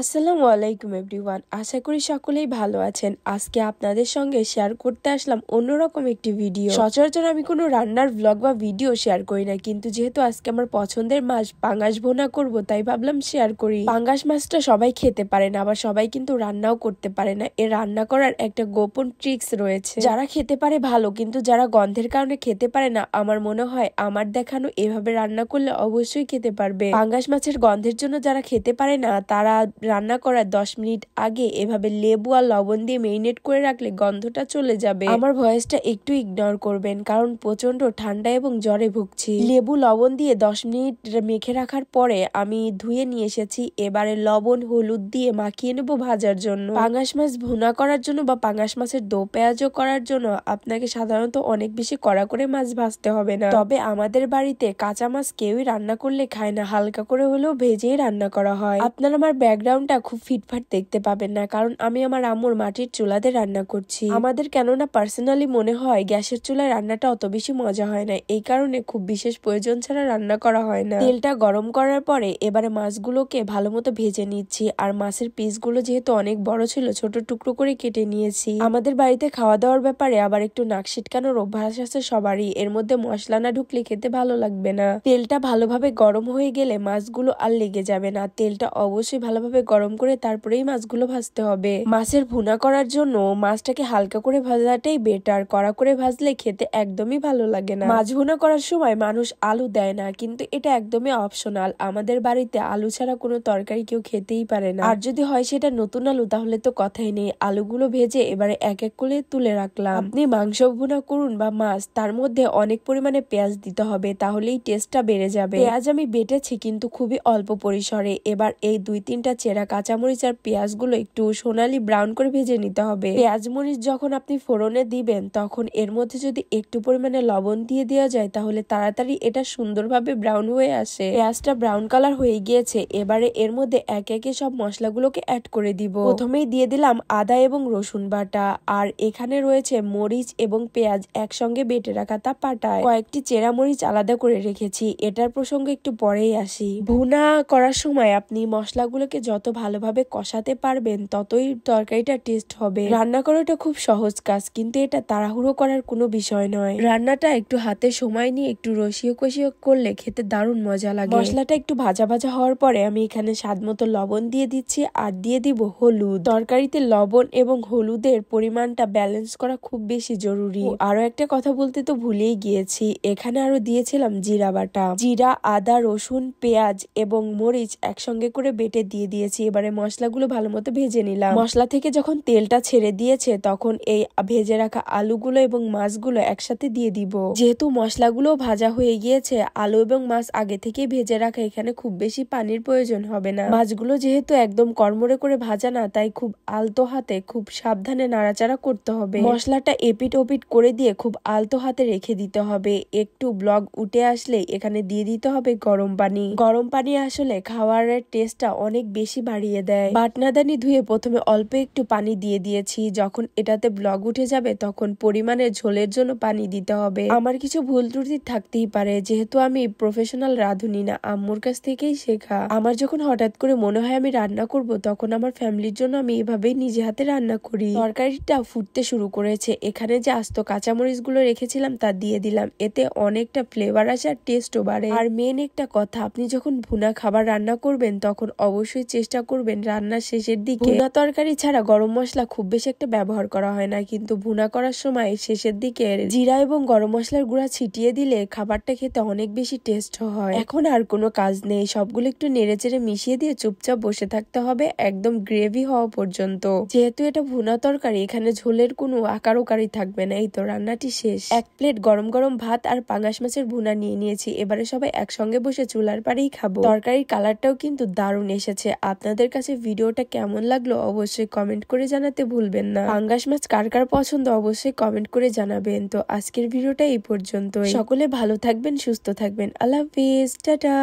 আসসালামু আলাইকুম এভরিওয়ান, আশা করি সকলেই ভালো আছেন। আজকে আপনাদের সঙ্গে শেয়ার করতে আসলাম অন্যরকম একটি ভিডিও। সচরাচর আমি কোনো রান্নার ব্লগ বা ভিডিও শেয়ার করি না, কিন্তু যেহেতু আজকে আমার পছন্দের মাছ পাঙ্গাস ভুনা করব, তাই ভাবলাম শেয়ার করি। পাঙ্গাস মাছটা সবাই খেতে পারে না, আবার সবাই কিন্তু রান্নাও করতে পারে না। এর রান্না করার একটা গোপন ট্রিক্স রয়েছে। যারা খেতে পারে ভালো, কিন্তু যারা গন্ধের কারণে খেতে পারে না, আমার মনে হয় আমার দেখানো এভাবে রান্না করলে অবশ্যই খেতে পারবে। পাঙ্গাস মাছের গন্ধের জন্য যারা খেতে পারে না, তারা রান্না করার 10 মিনিট আগে এভাবে লেবু আর লবণ দিয়ে মেরিনেট করে রাখলে গন্ধটা চলে যাবে। আমার ভয়েসটা একটু ইগনোর করবেন, কারণ প্রচন্ড ঠান্ডা এবং জ্বরে ভুগছি। লেবু লবণ দিয়ে 10 মিনিট মেখে রাখার পরে আমি ধুয়ে নিয়ে এসেছি। এবারে লবণ হলুদ দিয়ে মাখিয়ে নেব ভাজার জন্য। পাঙ্গাস মাছ ভুনা করার জন্য বা পাঙ্গাস মাছের দো পেঁয়াজও করার জন্য আপনাকে সাধারণত অনেক বেশি কড়া করে মাছ ভাজতে হবে না। তবে আমাদের বাড়িতে কাঁচা মাছ কেউই রান্না করলে খায় না, হালকা করে হলেও ভেজেই রান্না করা হয়। আপনার আমার ব্যাকগ্রাউন্ডটা খুব ফিটফাট দেখতে পাবেন না, কারণ আমি আমার আম্মুর মাটির চুলাতে রান্না করছি। আমাদের কেননা পার্সোনালি মনে হয় গ্যাসের চুলায় রান্নাটা অত বেশি মজা হয় না, এই কারণে খুব বিশেষ প্রয়োজন ছাড়া রান্না করা হয় না। তেলটা গরম করার পরে এবারে মাছগুলোকে ভালো মতো ভেজে নিচ্ছি। আর মাছের পিসগুলো যেহেতু অনেক বড় ছিল, ছোট টুকরো করে কেটে নিয়েছি। আমাদের বাড়িতে খাওয়া দাওয়ার ব্যাপারে আবার একটু নাক সিটকানোর অভ্যাস আছে সবারই। এর মধ্যে মশলা না ঢুকলে খেতে ভালো লাগবে না। তেলটা ভালোভাবে গরম হয়ে গেলে মাছগুলো আর লেগে যাবে না। তেলটা অবশ্যই ভালোভাবে গরম করে তারপরেই মাছগুলো ভাজতে হবে। মাছের ভুনা করার জন্য মাছটাকে হালকা করে ভাজাটাই বেটার, কড়া করে ভাজলে খেতে একদমই ভালো লাগে না। মাছ ভুনা করার সময় মানুষ আলু দেয় না, কিন্তু এটা একদমই অপশনাল। আমাদের বাড়িতে আলু ছাড়া কোনো তরকারি কেউ খেতেই পারে না। আর যদি হয় সেটা নতুন আলু, তাহলে তো কথাই নেই। আলুগুলো ভেজে এবারে এক এক করে তুলে রাখলাম। আপনি মাংস ভুনা করুন বা মাছ, তার মধ্যে অনেক পরিমাণে পেঁয়াজ দিতে হবে, তাহলেই টেস্টটা বেড়ে যাবে। পেঁয়াজ আমি বেটেছি, কিন্তু খুবই অল্প পরিসরে। এবার এই 2-3টা চেরা কাঁচামরিচ আর পেঁয়াজগুলো একটু সোনালি ব্রাউন করে ভেজে নিতে হবে। পেঁয়াজ মরিচ যখন আপনি ফোড়নে দিবেন, তখন এর মধ্যে যদি একটু পরিমাণে লবণ দিয়ে দেওয়া যায়, তাহলে তাড়াতাড়ি এটা সুন্দরভাবে ব্রাউন হয়ে আসে। পেঁয়াজটা ব্রাউন কালার হয়ে গিয়েছে। এবারে এর মধ্যে একে একে সব মশলাগুলোকে অ্যাড করে দিব। প্রথমেই দিয়ে দিলাম আদা এবং রসুন বাটা, আর এখানে রয়েছে মরিচ এবং পেঁয়াজ একসঙ্গে বেটে রাখা তা পাটায়। কয়েকটি চেরা মরিচ আলাদা করে রেখেছি, এটার প্রসঙ্গে একটু পরেই আসি। ভুনা করার সময় আপনি মশলাগুলোকে যত ভালোভাবে কষাতে পারবেন, ততই তরকারিটা টেস্ট হবে। রান্না করাটা খুব সহজ কাজ, কিন্তু এটা তাড়াহুড়ো করার কোনো বিষয় নয়। রান্নাটা একটু হাতে সময় নিয়ে একটু রসিয়ে কষিয়ে করলে খেতে দারুণ মজা লাগে। মশলাটা একটু ভাজা ভাজা হওয়ার পরে আমি এখানে স্বাদ মতো লবণ দিয়ে দিচ্ছি, আর দিয়ে দিব হলুদ। তরকারিতে লবণ এবং হলুদের পরিমাণটা ব্যালেন্স করা খুব বেশি জরুরি। আরো একটা কথা বলতে তো ভুলেই গিয়েছি, এখানে আরো দিয়েছিলাম জিরা বাটা। জিরা, আদা, রসুন, পেঁয়াজ এবং মরিচ একসঙ্গে করে বেটে দিয়ে দিয়েছি। এবারে মশলাগুলো ভালো মতো ভেজে নিলাম। মশলা থেকে যখন তেলটা ছেড়ে দিয়েছে, তখন এই ভেজে রাখা আলুগুলো এবং মাছগুলো একসাথে দিয়ে দিব। যেহেতু মশলাগুলো ভাজা হয়ে গিয়েছে, আলু এবং মাছ আগে থেকে ভেজে রাখা, এখানে খুব বেশি পানির প্রয়োজন হবে না। মাছগুলো যেহেতু একদম কড়মড়ে করে ভাজা না, তাই খুব আলতো হাতে খুব সাবধানে নাড়াচাড়া করতে হবে। মশলাটা এপিট ওপিট করে দিয়ে খুব আলতো হাতে রেখে দিতে হবে। একটু ব্লগ উঠে আসলে এখানে দিয়ে দিতে হবে গরম পানি। গরম পানি আসলে খাবারের টেস্টটা অনেক বেশি বাড়িয়ে দেয়। বাটনাদানি ধুয়ে প্রথমে অল্প একটু পানি দিয়ে দিয়েছি। যখন এটাতে ব্লগ উঠে যাবে, তখন পরিমাণে ঝোলের জন্য পানি দিতে হবে। আমার কিছু ভুল ত্রুটি থাকতেই পারে, যেহেতু আমি প্রফেশনাল রাঁধুনি না, আম্মুর কাছ থেকেই শেখা। আমার যখন হঠাৎ করে মনে হয় আমি রান্না করব, তখন আমার ফ্যামিলির জন্য আমি এভাবেই নিজে হাতে রান্না করি। তরকারিটা ফুটতে শুরু করেছে। এখানে যে আস্ত কাঁচামরিচ গুলো রেখেছিলাম তা দিয়ে দিলাম, এতে অনেকটা ফ্লেভার আসে আর টেস্টও বাড়ে। আর মেন একটা কথা, আপনি যখন ভুনা খাবার রান্না করবেন, তখন অবশ্যই চেষ্টা করবেন রান্নার শেষের দিকে ভুনা তরকারি ছাড়া গরম মশলা খুব বেশি একটা ব্যবহার করা হয় না, কিন্তু ভুনা করার সময় শেষের দিকে জিরা এবং গরম মশলার গুঁড়া ছিটিয়ে দিলে খাবারটা খেতে অনেক বেশি টেস্ট হয়। এখন আর কোনো কাজ নেই, সবগুলো একটু নেড়েচেড়ে মিশিয়ে দিয়ে চুপচাপ বসে থাকতে হবে একদম গ্রেভি হওয়া পর্যন্ত। যেহেতু এটা ভুনা তরকারি, এখানে ঝোলের কোনো আকারোকারি থাকবে না। এই তো রান্নাটি শেষ। এক প্লেট গরম গরম ভাত আর পাঙ্গাস মাছের ভুনা নিয়ে নিয়েছি। এবারে সবাই একসঙ্গে বসে চুলার পাড়েই খাবো। তরকারির কালারটাও কিন্তু দারুণ এসেছে। আপনাদের কাছে ভিডিওটা কেমন লাগলো অবশ্যই কমেন্ট করে জানাতে ভুলবেন না। পাঙ্গাস মাছ কার কার পছন্দ অবশ্যই কমেন্ট করে জানাবেন। তো আজকের ভিডিওটা এই পর্যন্তই। সকলে ভালো থাকবেন, সুস্থ থাকবেন। আল্লাহ হাফিজ, টাটা।